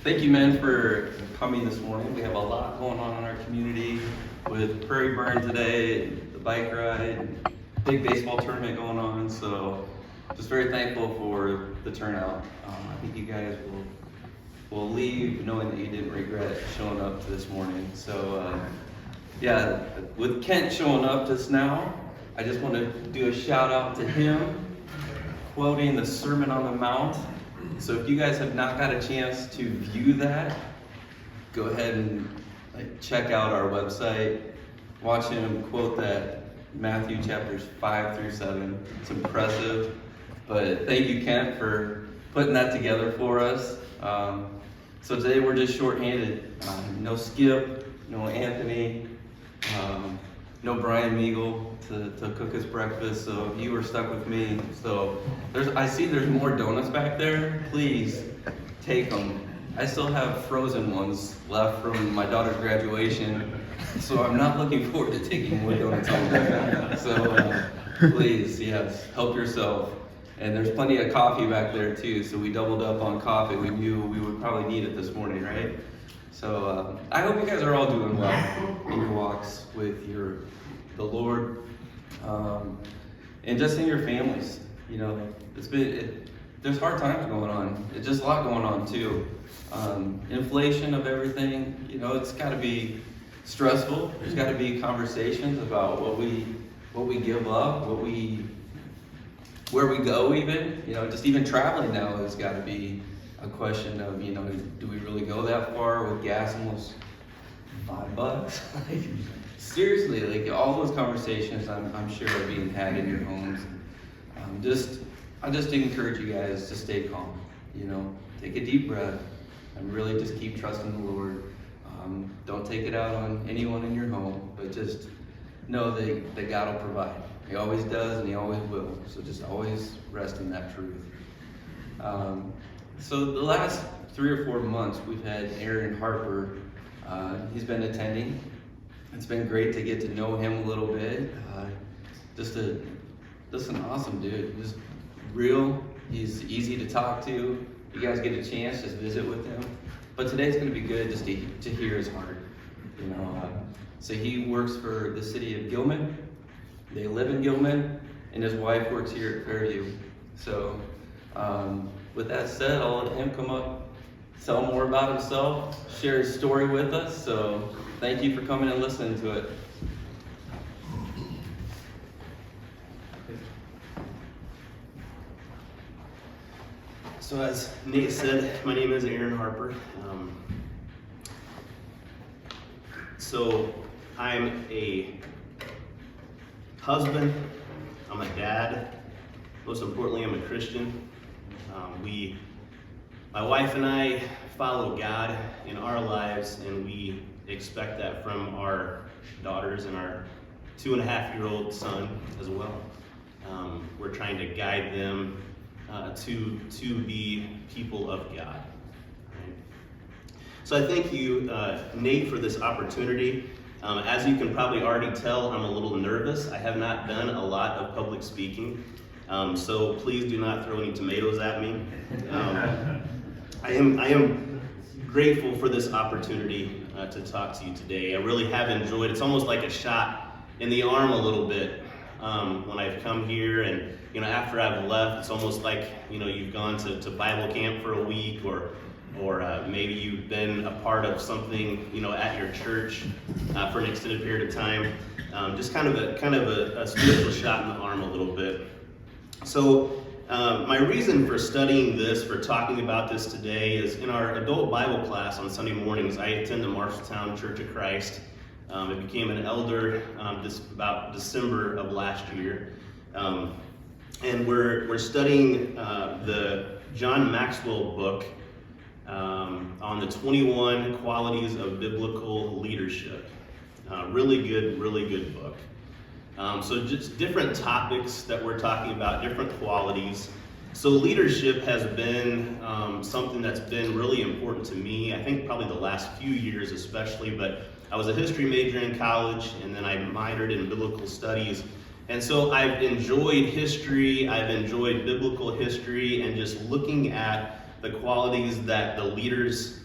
Thank you, men, for coming this morning. We have a lot going on in our community with Prairie Burn today, the bike ride, big baseball tournament going on. So, just very thankful for the turnout. I think you guys will leave knowing that you didn't regret showing up this morning. So, yeah, with Kent showing up just now, I just want to do a shout out to him, quoting the Sermon on the Mount. So if you guys have not got a chance to view that, go ahead and check out our website. Watch him quote that, Matthew chapters 5 through 7. It's impressive. But thank you, Kent, for putting that together for us. So today we're just shorthanded. No Skip, no Anthony, no Brian Meagle to cook us breakfast, so you were stuck with me. So I see there's more donuts back there. Please take them. I still have frozen ones left from my daughter's graduation, so I'm not looking forward to taking more donuts home. So please, yes, help yourself. And there's plenty of coffee back there too, so we doubled up on coffee. We knew we would probably need it this morning, right? So I hope you guys are all doing well in your walks with the Lord, and just in your families. You know, there's hard times going on. It's just a lot going on too. Inflation of everything. You know, it's got to be stressful. There's got to be conversations about what we give up, where we go. Even, you know, just even traveling now has got to be a question of, you know, do we really go that far with gas almost $5? Seriously, like all those conversations I'm sure are being had in your homes. I just encourage you guys to stay calm, you know, take a deep breath and really just keep trusting the Lord. Don't take it out on anyone in your home, but just know that God will provide. He always does and he always will. So just always rest in that truth. So the last 3 or 4 months we've had Aaron Harper. He's been attending. It's been great to get to know him a little bit. Just an awesome dude. Just real. He's easy to talk to. You guys get a chance, just visit with him. But today's going to be good just to hear his heart. You know. So he works for the city of Gilman. They live in Gilman, and his wife works here at Fairview. So with that said, I'll let him come up, tell more about himself, share his story with us. So thank you for coming and listening to it. So as Nate said, my name is Aaron Harper. So I'm a husband, I'm a dad, most importantly I'm a Christian. My wife and I follow God in our lives, and we expect that from our daughters and our 2.5-year-old son as well. We're trying to guide them to be people of God. Right? So I thank you, Nate, for this opportunity. As you can probably already tell, I'm a little nervous. I have not done a lot of public speaking, so please do not throw any tomatoes at me. I am grateful for this opportunity to talk to you today. I really have enjoyed. It's almost like a shot in the arm a little bit when I've come here, and you know, after I've left, it's almost like, you know, you've gone to Bible camp for a week, or maybe you've been a part of something, you know, at your church for an extended period of time. Just kind of a spiritual shot in the arm a little bit. So my reason for studying this, for talking about this today, is in our adult Bible class on Sunday mornings. I attend the Marshalltown Church of Christ. I became an elder about December of last year. And we're studying the John Maxwell book on the 21 qualities of biblical leadership. Really good book. So just different topics that we're talking about, different qualities. So leadership has been something that's been really important to me, I think probably the last few years especially, but I was a history major in college, and then I minored in biblical studies. And so I've enjoyed history, I've enjoyed biblical history, and just looking at the qualities that the leaders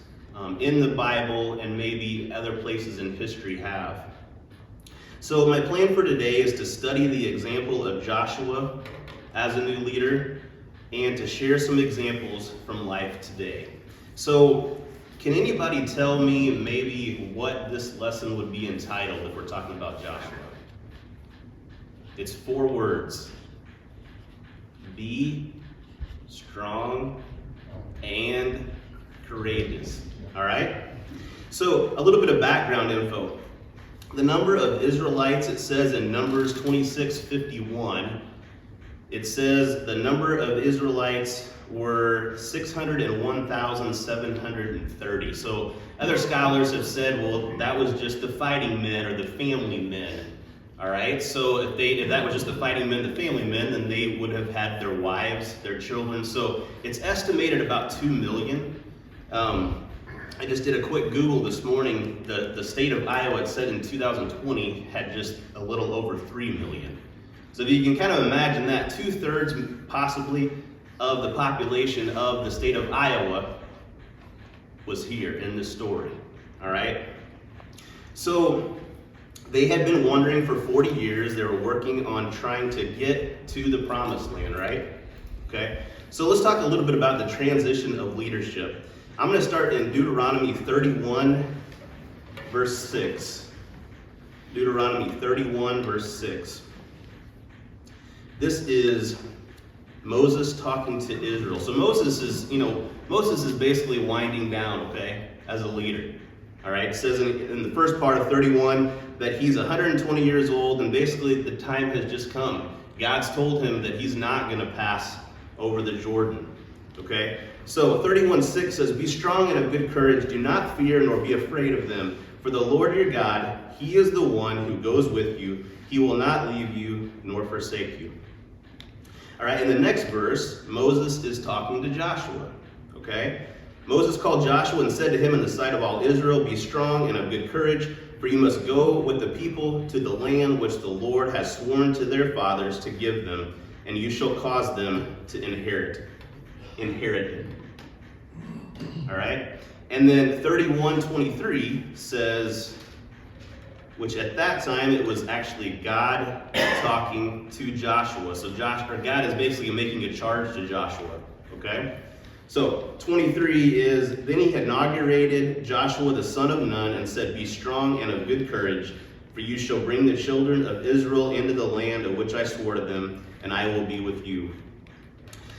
in the Bible and maybe other places in history have. So my plan for today is to study the example of Joshua as a new leader and to share some examples from life today. So can anybody tell me maybe what this lesson would be entitled if we're talking about Joshua? It's 4 words. Be strong and courageous. All right? So a little bit of background info. The number of Israelites, it says in Numbers 26:51, it says the number of Israelites were 601,730. So other scholars have said, well, that was just the fighting men or the family men. All right, so if that was just the fighting men, the family men, then they would have had their wives, their children. So it's estimated about 2 million. I just did a quick Google this morning. The state of Iowa, it said in 2020, had just a little over 3 million. So if you can kind of imagine that, 2/3 possibly of the population of the state of Iowa was here in this story. All right? So they had been wandering for 40 years. They were working on trying to get to the promised land, right? Okay? So let's talk a little bit about the transition of leadership. I'm going to start in Deuteronomy 31, verse 6. Deuteronomy 31, verse 6. This is Moses talking to Israel. So Moses is basically winding down, okay, as a leader. All right, it says in the first part of 31 that he's 120 years old, and basically the time has just come. God's told him that he's not going to pass over the Jordan. Okay, so 31:6 says, "Be strong and of good courage. Do not fear nor be afraid of them. For the Lord your God, he is the one who goes with you. He will not leave you nor forsake you." All right, in the next verse, Moses is talking to Joshua. Okay, Moses called Joshua and said to him in the sight of all Israel, "Be strong and of good courage, for you must go with the people to the land which the Lord has sworn to their fathers to give them, and you shall cause them to inherit it." All right? And then 31:23 says, which at that time it was actually God talking to Joshua. So God is basically making a charge to Joshua. Okay? So 23 is, "Then he inaugurated Joshua the son of Nun and said, 'Be strong and of good courage, for you shall bring the children of Israel into the land of which I swore to them, and I will be with you.'"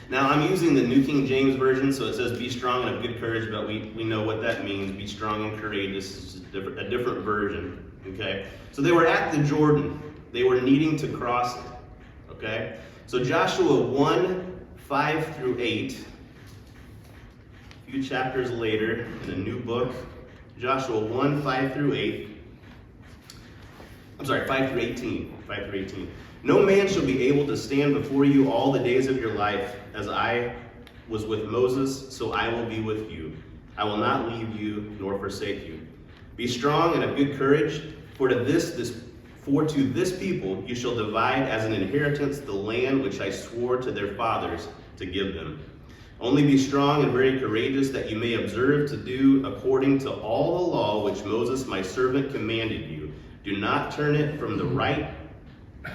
Now I'm using the New King James Version, so it says be strong and of good courage, but we know what that means. Be strong and courageous is a different version, okay? So they were at the Jordan. They were needing to cross it, okay? So Joshua 1:5-8, a few chapters later in a new book, Joshua 1:5-8, 5-18. "No man shall be able to stand before you all the days of your life. As I was with Moses, so I will be with you. I will not leave you nor forsake you. Be strong and of good courage, for to this people you shall divide as an inheritance the land which I swore to their fathers to give them. Only be strong and very courageous, that you may observe to do according to all the law which Moses my servant commanded you. Do not turn it from the right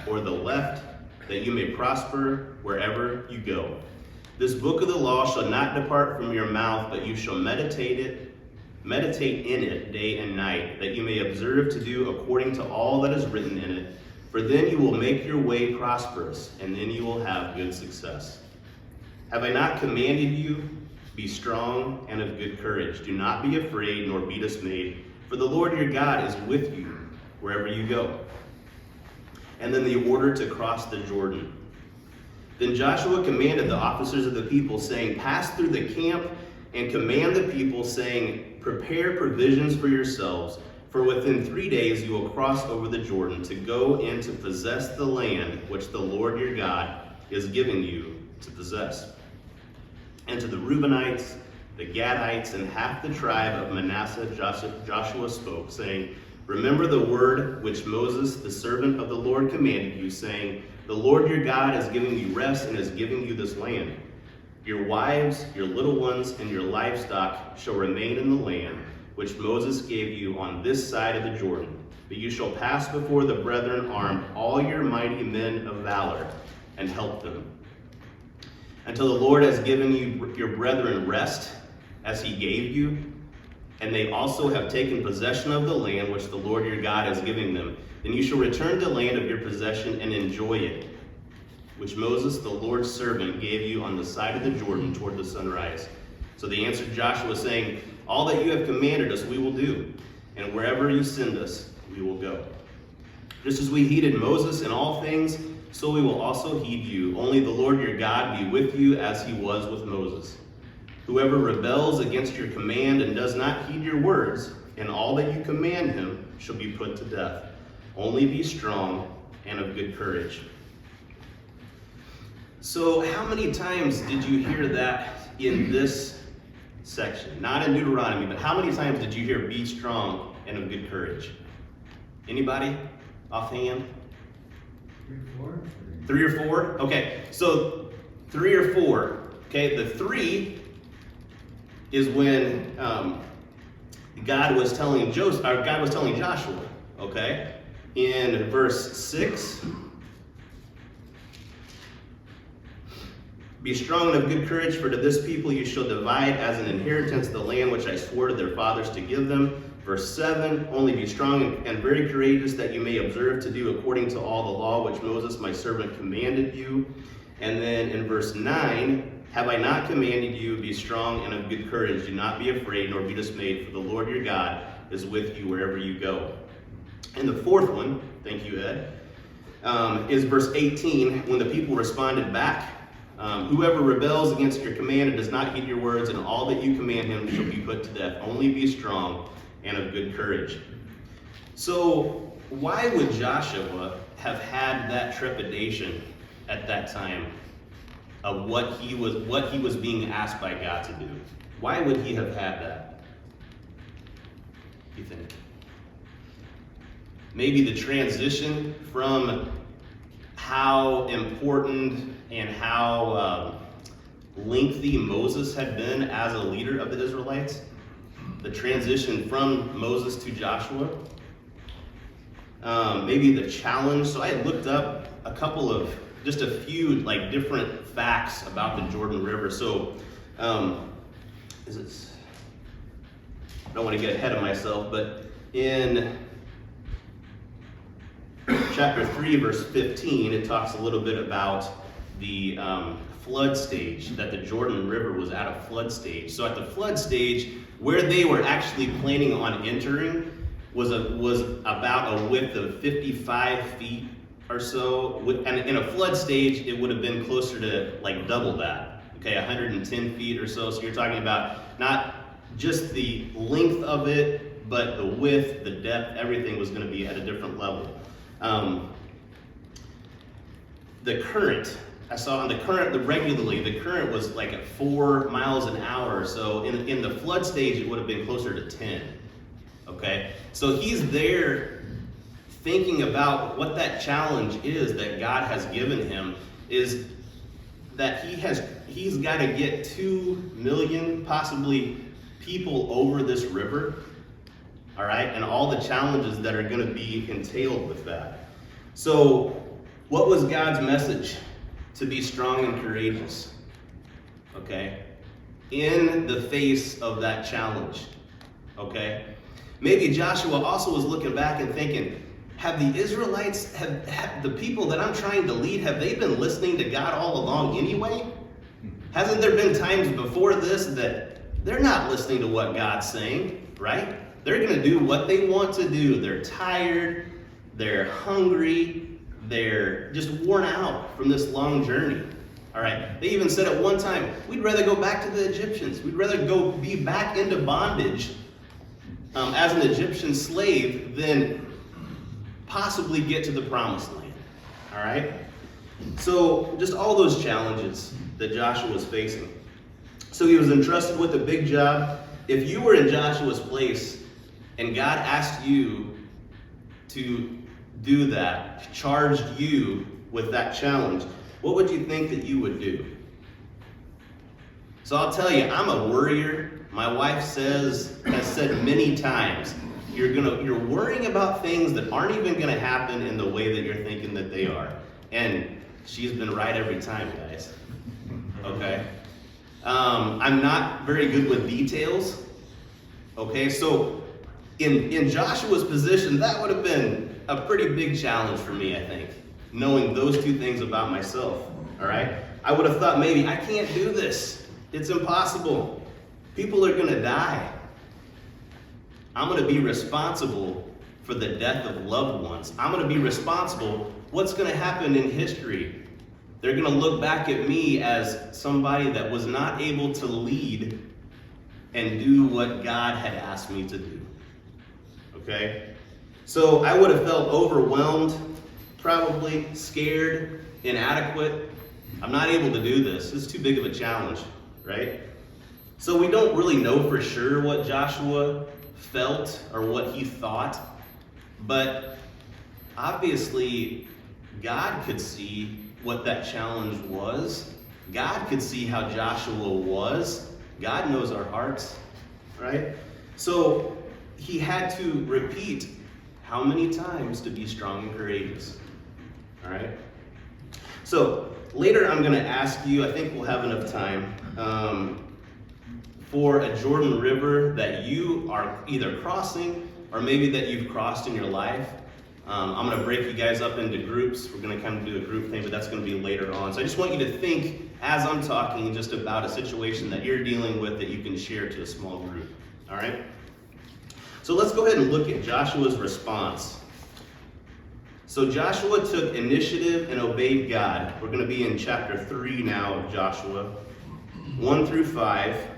or the left, that you may prosper wherever you go. This book of the law shall not depart from your mouth, but you shall meditate in it day and night, that you may observe to do according to all that is written in it. For then you will make your way prosperous, and then you will have good success. Have I not commanded you? Be strong and of good courage. Do not be afraid nor be dismayed, for the Lord your God is with you wherever you go." And then the order to cross the Jordan. "Then Joshua commanded the officers of the people, saying, 'Pass through the camp and command the people, saying, prepare provisions for yourselves, for within 3 days you will cross over the Jordan to go in to possess the land which the Lord your God is giving you to possess.' And to the Reubenites, the Gadites, and half the tribe of Manasseh, Joshua spoke, saying, 'Remember the word which Moses, the servant of the Lord, commanded you, saying, the Lord your God is giving you rest and is giving you this land. Your wives, your little ones, and your livestock shall remain in the land which Moses gave you on this side of the Jordan. But you shall pass before the brethren armed, all your mighty men of valor, and help them, until the Lord has given you your brethren rest, as he gave you, and they also have taken possession of the land which the Lord your God is giving them. Then you shall return to the land of your possession and enjoy it, which Moses, the Lord's servant, gave you on the side of the Jordan toward the sunrise. So they answered Joshua, saying, all that you have commanded us we will do, and wherever you send us we will go. Just as we heeded Moses in all things, so we will also heed you. Only the Lord your God be with you as he was with Moses. Whoever rebels against your command and does not heed your words, and all that you command him, shall be put to death. Only be strong and of good courage. So how many times did you hear that in this section? Not in Deuteronomy, but how many times did you hear be strong and of good courage? Anybody offhand? 3 or 4. 3 or 4? Okay, so 3 or 4. Okay, the 3 is when God was telling Joshua. Okay, in verse 6. Be strong and of good courage, for to this people you shall divide as an inheritance the land which I swore to their fathers to give them. Verse 7, only be strong and very courageous, that you may observe to do according to all the law which Moses my servant commanded you. And then in verse 9, have I not commanded you, be strong and of good courage, do not be afraid nor be dismayed, for the Lord your God is with you wherever you go. And the 4th one, thank you Ed, is verse 18, when the people responded back. Whoever rebels against your command and does not heed your words, and all that you command him shall be put to death. Only be strong and of good courage. So why would Joshua have had that trepidation at that time of what he was being asked by God to do? Why would he have had that, you think? Maybe the transition from how important and how lengthy Moses had been as a leader of the Israelites, the transition from Moses to Joshua, maybe the challenge. So I had looked up just a few like different facts about the Jordan River. So I don't want to get ahead of myself, but in chapter 3, verse 15, it talks a little bit about the flood stage, that the Jordan River was at a flood stage. So at the flood stage, where they were actually planning on entering was about a width of 55 feet or so. And in a flood stage, it would have been closer to like double that, okay, 110 feet or so. So you're talking about not just the length of it, but the width, the depth, everything was going to be at a different level. The current, I saw on the current, the current was like at 4 miles an hour. So in the flood stage, it would have been closer to 10. Okay, so he's there thinking about what that challenge is that God has given him, is that he's got to get 2 million possibly people over this river. All right, and all the challenges that are going to be entailed with that. So what was God's message? To be strong and courageous, okay, in the face of that challenge, okay? Maybe Joshua also was looking back and thinking, have the Israelites, have the people that I'm trying to lead, have they been listening to God all along anyway? Hasn't there been times before this that they're not listening to what God's saying, right? They're going to do what they want to do. They're tired, they're hungry, they're just worn out from this long journey. All right. They even said at one time, we'd rather go back to the Egyptians. We'd rather go be back into bondage as an Egyptian slave than possibly get to the promised land. All right. So just all those challenges that Joshua was facing. So he was entrusted with a big job. If you were in Joshua's place and God asked you to do that, charged you with that challenge, what would you think that you would do? So I'll tell you, I'm a worrier. My wife has said many times, you're worrying about things that aren't even gonna happen in the way that you're thinking that they are. And she's been right every time, guys. Okay? I'm not very good with details. Okay, so in Joshua's position, that would have been a pretty big challenge for me, I think, knowing those two things about myself. All right? I would have thought maybe, I can't do this. It's impossible. People are gonna die. I'm gonna be responsible for the death of loved ones. I'm gonna be responsible. What's gonna happen in history? They're gonna look back at me as somebody that was not able to lead and do what God had asked me to do. Okay? So I would have felt overwhelmed, probably scared, inadequate. I'm not able to do this. This is too big of a challenge, right? So we don't really know for sure what Joshua felt or what he thought, but obviously God could see what that challenge was. God could see how Joshua was. God knows our hearts, right? So he had to repeat how many times to be strong and courageous, all right? So later I'm going to ask you, I think we'll have enough time, for a Jordan River that you are either crossing or maybe that you've crossed in your life. I'm going to break you guys up into groups. We're going to kind of do a group thing, but that's going to be later on. So I just want you to think, as I'm talking, just about a situation that you're dealing with that you can share to a small group. All right? So let's go ahead and look at Joshua's response. So Joshua took initiative and obeyed God. We're going to be in chapter 3 now of Joshua, 1 through 5.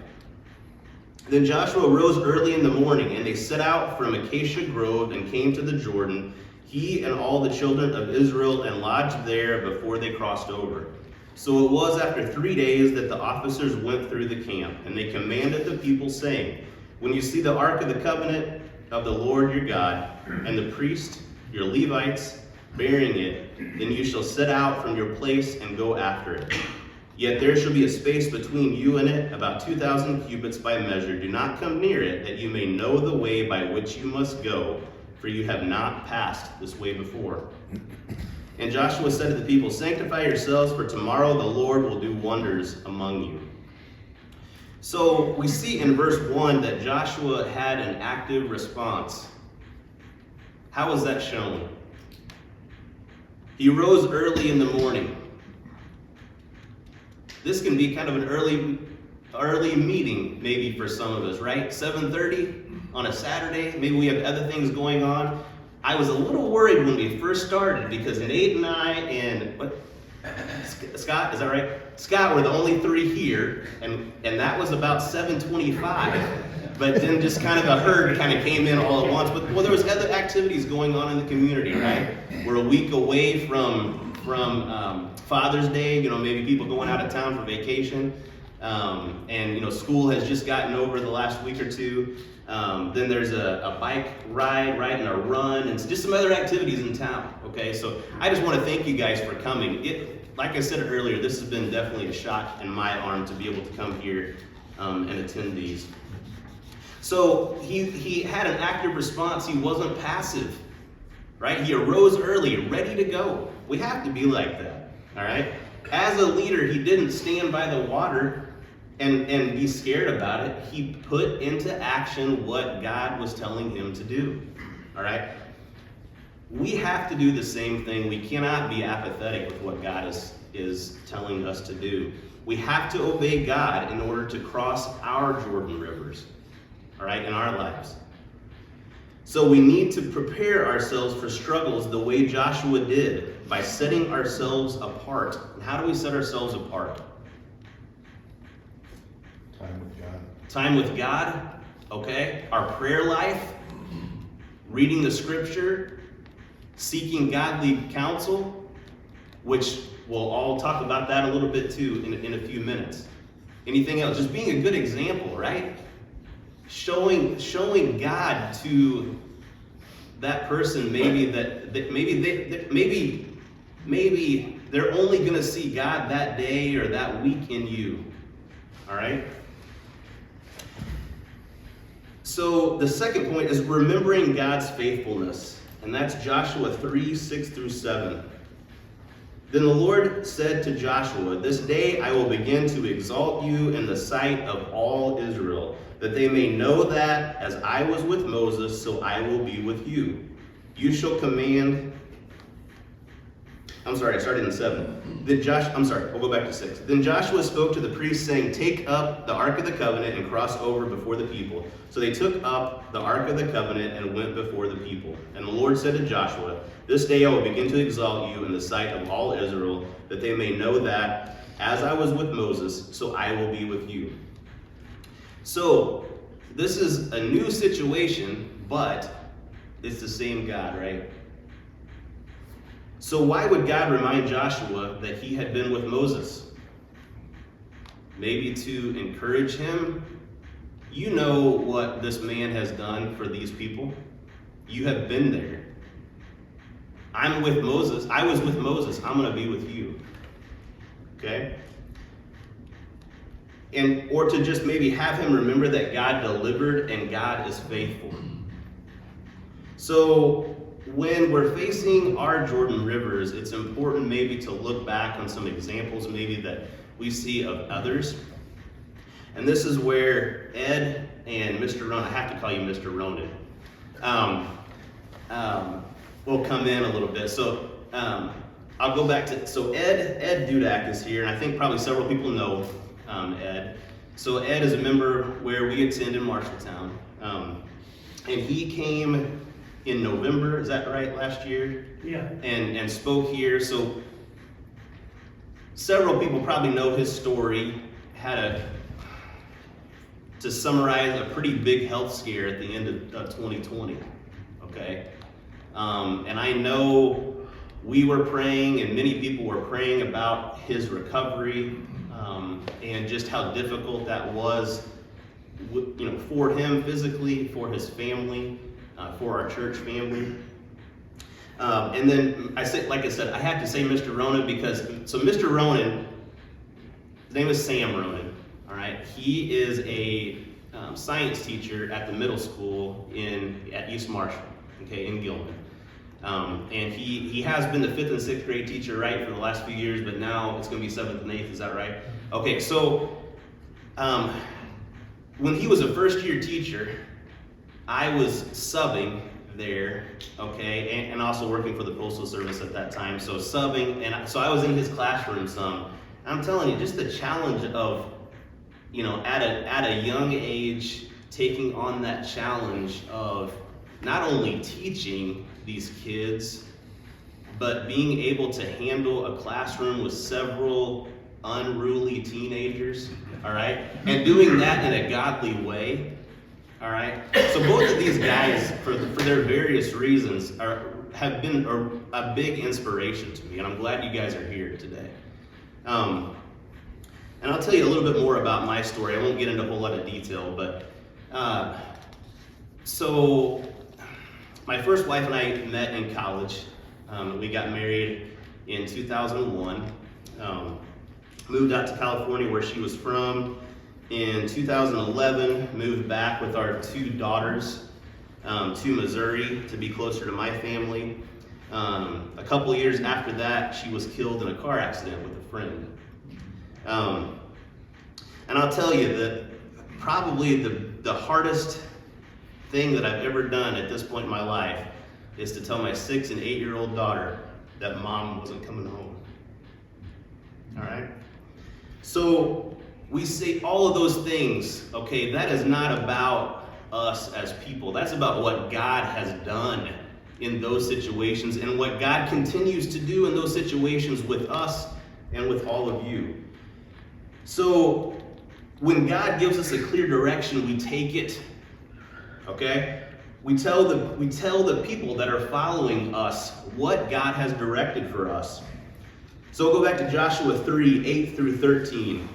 Then Joshua rose early in the morning, and they set out from Acacia Grove and came to the Jordan, he and all the children of Israel, and lodged there before they crossed over. So it was after 3 days that the officers went through the camp, and they commanded the people, saying, when you see the ark of the covenant of the Lord your God, and the priest, your Levites, bearing it, then you shall set out from your place and go after it. Yet there shall be a space between you and it, about 2,000 cubits by measure. Do not come near it, that you may know the way by which you must go, for you have not passed this way before. And Joshua said to the people, sanctify yourselves, for tomorrow the Lord will do wonders among you. So we see in verse 1 that Joshua had an active response. How is that shown? He rose early in the morning. This can be kind of an early meeting, maybe for some of us, right? 7:30 on a Saturday. Maybe we have other things going on. I was a little worried when we first started because Nate and I and Scott, is that right? Scott were the only three here, and that was about 7:25. But then just kind of a herd kind of came in all at once. But well, there was other activities going on in the community, right? We're a week away from Father's Day, maybe people going out of town for vacation. And school has just gotten over the last week or two. Then there's a bike ride, right, and a run, and just some other activities in town, okay? So I just want to thank you guys for coming. Like I said earlier, this has been definitely a shot in my arm to be able to come here and attend these. So he had an active response. He wasn't passive, right? He arose early, ready to go. We have to be like that, all right? As a leader, he didn't stand by the water and be scared about it. He put into action what God was telling him to do, all right? We have to do the same thing. We cannot be apathetic with what God is telling us to do. We have to obey God in order to cross our Jordan rivers, all right, in our lives. So we need to prepare ourselves for struggles the way Joshua did by setting ourselves apart. And how do we set ourselves apart? Time with God. Time with God, okay? Our prayer life, reading the scripture, seeking godly counsel, which we'll all talk about that a little bit too in a few minutes. Anything else? Just being a good example, right? Showing God to that person, maybe maybe they're only going to see God that day or that week in you. All right? So the second point is remembering God's faithfulness, and that's Joshua 3, 6 through 7. Then the Lord said to Joshua, "This day I will begin to exalt you in the sight of all Israel, that they may know that as I was with Moses, so I will be with you. You shall command..." I started in 7. We'll go back to 6. Then Joshua spoke to the priests, saying, "Take up the Ark of the Covenant and cross over before the people." So they took up the Ark of the Covenant and went before the people. And the Lord said to Joshua, "This day I will begin to exalt you in the sight of all Israel, that they may know that as I was with Moses, so I will be with you." So this is a new situation, but it's the same God, right? So why would God remind Joshua that he had been with Moses? Maybe to encourage him. You know what this man has done for these people. You have been there. I'm with Moses. I was with Moses. I'm going to be with you. Okay? Or to just maybe have him remember that God delivered and God is faithful. So when we're facing our Jordan rivers, it's important maybe to look back on some examples maybe that we see of others. And this is where Ed and Mr. Ronan, I have to call you Mr. Ronan, will come in a little bit. So I'll go back to, so Ed Dudak is here, and I think probably several people know Ed. So Ed is a member where we attend in Marshalltown. And he came in November, is that right, last year? Yeah. And spoke here. So several people probably know his story. To summarize, a pretty big health scare at the end of 2020, okay? And I know we were praying and many people were praying about his recovery and just how difficult that was, for him physically, for his family, for our church family. And then I have to say Mr. Ronan so Mr. Ronan, his name is Sam Ronan. All right, he is a science teacher at the middle school at East Marshall, okay, in Gilman. And he has been the 5th and 6th grade teacher, right, for the last few years, but now it's going to be 7th and 8th, is that right? Okay, so when he was a first-year teacher, I was subbing there, okay, and also working for the Postal Service at that time, so subbing, and so I was in his classroom some. I'm telling you, just the challenge of, at a young age, taking on that challenge of not only teaching these kids, but being able to handle a classroom with several unruly teenagers, all right? And doing that in a godly way, all right? So both of these guys, for their various reasons, have been a big inspiration to me, and I'm glad you guys are here today. And I'll tell you a little bit more about my story. I won't get into a whole lot of detail, but so my first wife and I met in college. We got married in 2001. Moved out to California where she was from. In 2011, moved back with our 2 daughters to Missouri to be closer to my family. A couple of years after that, she was killed in a car accident with a friend. And I'll tell you that probably the hardest thing that I've ever done at this point in my life is to tell my 6 and 8-year-old daughter that mom wasn't coming home. All right? So we say all of those things, okay, that is not about us as people. That's about what God has done in those situations and what God continues to do in those situations with us and with all of you. So when God gives us a clear direction, we take it, okay? We tell the people that are following us what God has directed for us. So we'll go back to Joshua 3, 8 through 13.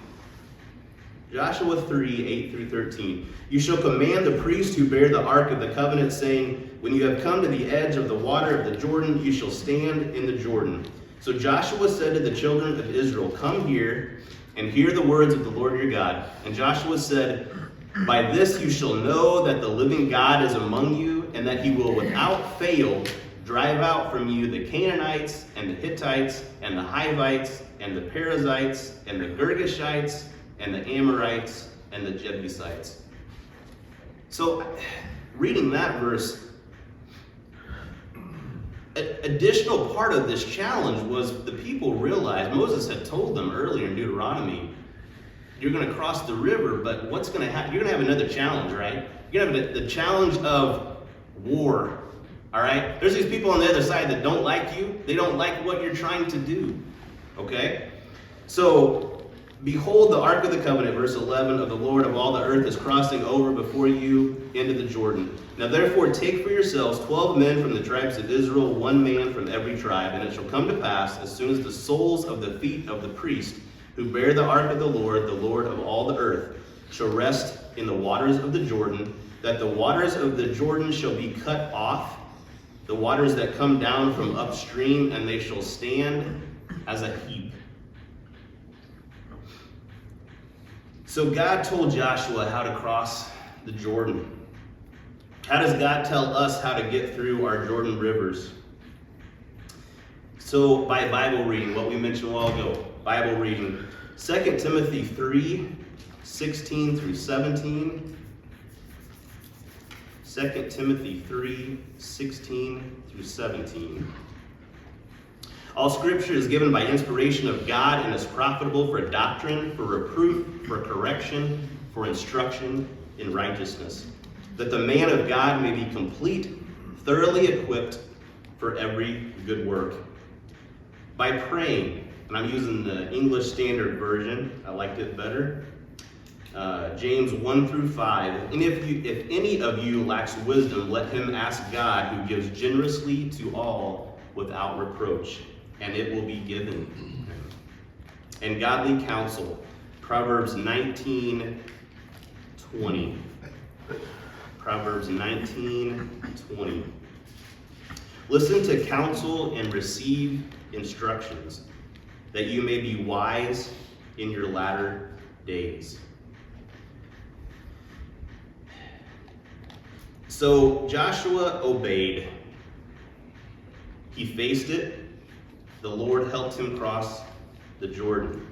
Joshua 3, 8 through 13. You shall command the priest who bear the ark of the covenant, saying, when you have come to the edge of the water of the Jordan, you shall stand in the Jordan. So Joshua said to the children of Israel, come here, and hear the words of the Lord your God. And Joshua said, by this you shall know that the living God is among you, and that he will without fail drive out from you the Canaanites, and the Hittites, and the Hivites, and the Perizzites, and the Girgashites, and the Amorites, and the Jebusites. So, reading that verse, an additional part of this challenge was the people realized, Moses had told them earlier in Deuteronomy, you're going to cross the river, but what's going to happen? You're going to have another challenge, right? You're going to have the challenge of war, all right? There's these people on the other side that don't like you. They don't like what you're trying to do, okay? So, behold, the Ark of the Covenant, verse 11, of the Lord of all the earth is crossing over before you into the Jordan. Now therefore take for yourselves 12 men from the tribes of Israel, 1 man from every tribe. And it shall come to pass, as soon as the soles of the feet of the priest who bear the ark of the Lord of all the earth, shall rest in the waters of the Jordan, that the waters of the Jordan shall be cut off, the waters that come down from upstream, and they shall stand as a heap. So God told Joshua how to cross the Jordan. How does God tell us how to get through our Jordan rivers? So by Bible reading, what we mentioned a while ago, Bible reading, 2 Timothy 3, 16 through 17. 2 Timothy 3, 16 through 17. All scripture is given by inspiration of God and is profitable for doctrine, for reproof, for correction, for instruction in righteousness, that the man of God may be complete, thoroughly equipped for every good work. By praying, and I'm using the English Standard Version, I liked it better, James 1 through 5. And if any of you lacks wisdom, let him ask God, who gives generously to all without reproach, and it will be given. And godly counsel, Proverbs 19, 20. Proverbs 19, 20. Listen to counsel and receive instructions, that you may be wise in your latter days. So Joshua obeyed. He faced it. The Lord helped him cross the Jordan.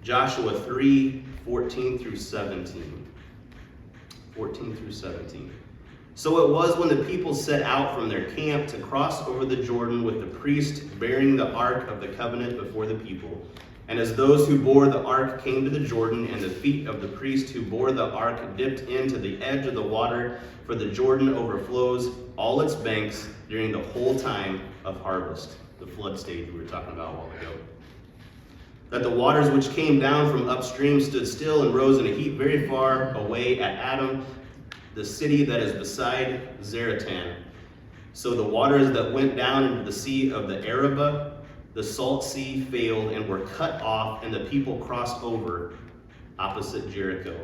Joshua 3, 14 through 17. 14 through 17. So it was when the people set out from their camp to cross over the Jordan with the priest bearing the ark of the covenant before the people. And as those who bore the ark came to the Jordan, and the feet of the priest who bore the ark dipped into the edge of the water, for the Jordan overflows all its banks during the whole time of harvest, the flood stage we were talking about a while ago. That the waters which came down from upstream stood still and rose in a heap very far away at Adam, the city that is beside Zaratan. So the waters that went down into the sea of the Arabah, the salt sea, failed and were cut off, and the people crossed over opposite Jericho.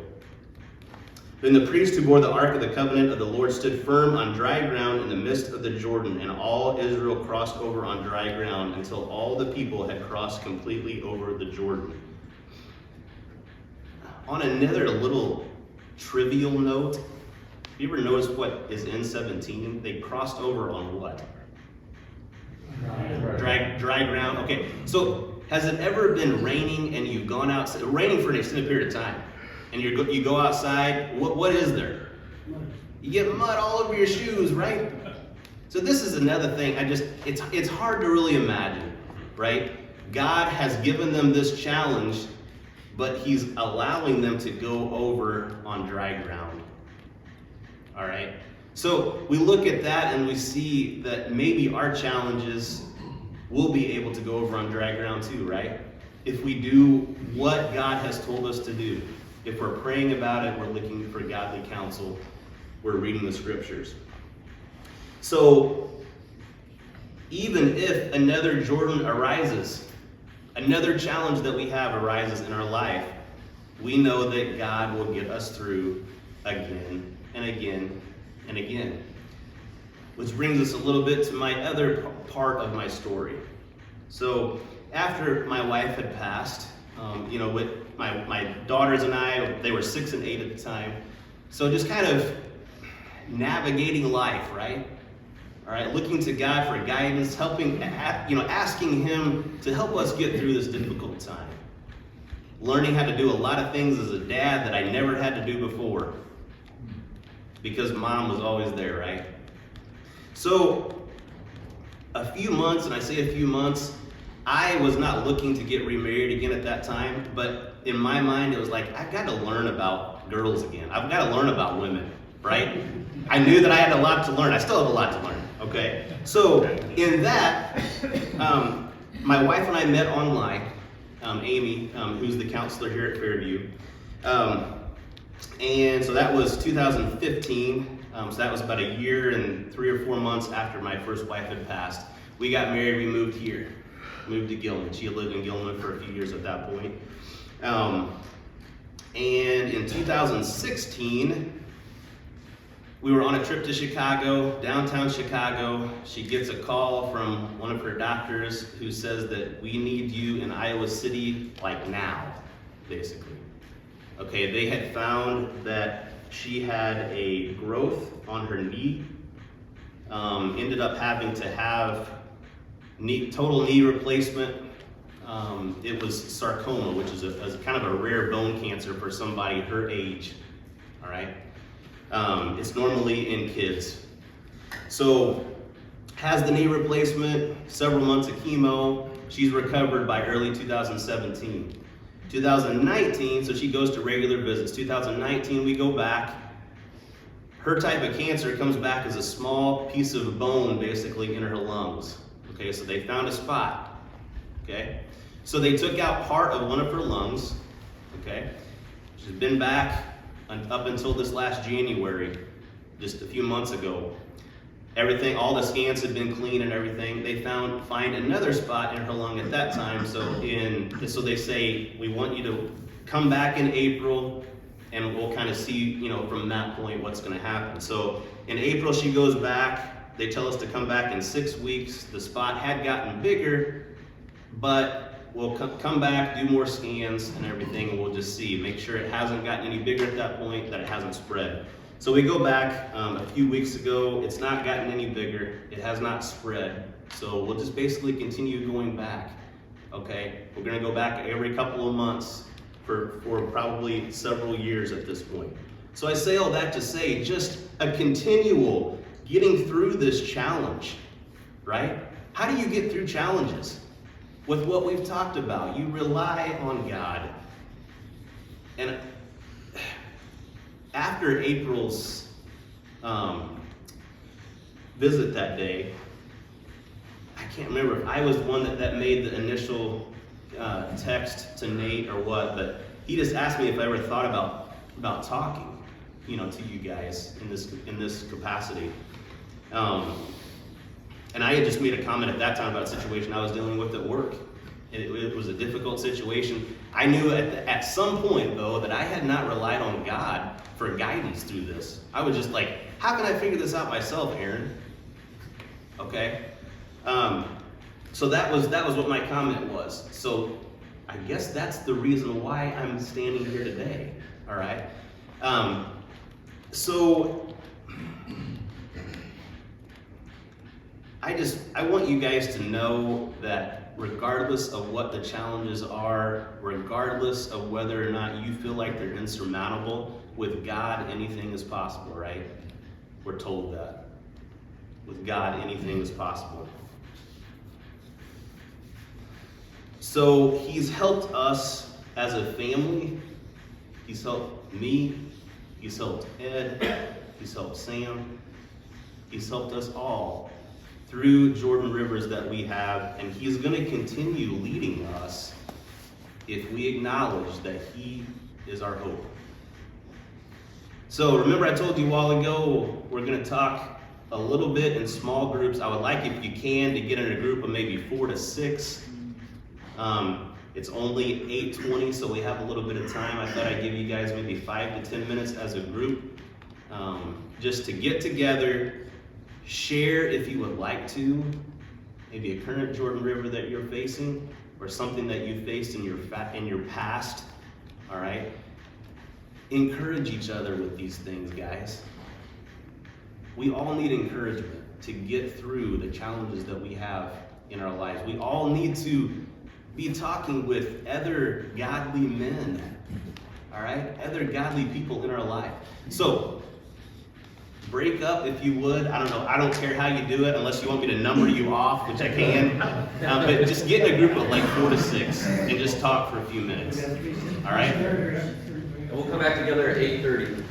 Then the priest who bore the ark of the covenant of the Lord stood firm on dry ground in the midst of the Jordan, and all Israel crossed over on dry ground until all the people had crossed completely over the Jordan. On another little trivial note, have you ever noticed what is in 17? They crossed over on what? Dry ground. Okay, so has it ever been raining and you've gone outside, raining for an extended period of time, and you go outside, what is there? You get mud all over your shoes, right? So this is another thing, it's hard to really imagine, right? God has given them this challenge, but he's allowing them to go over on dry ground. All right? So we look at that and we see that maybe our challenges will be able to go over on dry ground too, right? If we do what God has told us to do. If we're praying about it, we're looking for godly counsel, we're reading the scriptures. So even if another Jordan arises, another challenge that we have arises in our life, we know that God will get us through again and again and again. Which brings us a little bit to my other part of my story. So after my wife had passed, With my daughters and I, they were 6 and 8 at the time. So just kind of navigating life, right? All right, looking to God for guidance, asking Him to help us get through this difficult time. Learning how to do a lot of things as a dad that I never had to do before, because mom was always there, right? So a few months, and I say a few months, I was not looking to get remarried again at that time, but in my mind it was like, I've got to learn about girls again. I've got to learn about women, right? I knew that I had a lot to learn. I still have a lot to learn, okay? So in that, my wife and I met online, Amy, who's the counselor here at Fairview. And so that was 2015. So that was about a year and 3 or 4 months after my first wife had passed. We got married, we moved here, moved to Gilman. She had lived in Gilman for a few years at that point. And in 2016, we were on a trip to Chicago, downtown Chicago. She gets a call from one of her doctors who says that we need you in Iowa City like now, basically. Okay, they had found that she had a growth on her knee, ended up having to have total knee replacement. It was sarcoma, which is a kind of a rare bone cancer for somebody her age, all right? It's normally in kids. So has the knee replacement, several months of chemo. She's recovered by early 2017. 2019, so she goes to regular visits. 2019, we go back. Her type of cancer comes back as a small piece of bone basically in her lungs. Okay, so they found a spot. Okay, so they took out part of one of her lungs. Okay, she's been back up until this last January, just a few months ago. Everything, all the scans had been clean and everything. They find another spot in her lung at that time. So they say, we want you to come back in April, and we'll kind of see, from that point what's going to happen. So in April she goes back. They tell us to come back in 6 weeks. The spot had gotten bigger, but we'll come back, do more scans and everything, and we'll just see, make sure it hasn't gotten any bigger at that point, that it hasn't spread. So we go back a few weeks ago. It's not gotten any bigger. It has not spread. So we'll just basically continue going back. Okay, we're going to go back every couple of months for probably several years at this point. So I say all that to say, just a continual getting through this challenge, right? How do you get through challenges? With what we've talked about, you rely on God. And after April's visit that day, I can't remember if I was the one that made the initial text to Nate or what, but he just asked me if I ever thought about talking, to you guys in this capacity. And I had just made a comment at that time about a situation I was dealing with at work. It was a difficult situation. I knew at some point, though, that I had not relied on God for guidance through this. I was just like, how can I figure this out myself, Aaron? Okay? So that was what my comment was. So I guess that's the reason why I'm standing here today, all right? So I want you guys to know that regardless of what the challenges are, regardless of whether or not you feel like they're insurmountable, with God, anything is possible, right? We're told that. With God, anything is possible. So He's helped us as a family. He's helped me. He's helped Ed. He's helped Sam. He's helped us all through Jordan Rivers that we have, and He's going to continue leading us if we acknowledge that He is our hope. So remember I told you a while ago, we're going to talk a little bit in small groups. I would like, if you can, to get in a group of maybe 4 to 6. It's only 8:20, so we have a little bit of time. I thought I'd give you guys maybe 5 to 10 minutes as a group, just to get together, share if you would like to, maybe a current Jordan River that you're facing, or something that you faced in your past, all right? Encourage each other with these things, guys. We all need encouragement to get through the challenges that we have in our lives. We all need to be talking with other godly men, all right? Other godly people in our life. So, break up if you would. I don't know. I don't care how you do it unless you want me to number you off, which I can. But just get in a group of like 4 to 6 and just talk for a few minutes. All right? And we'll come back together at 8:30.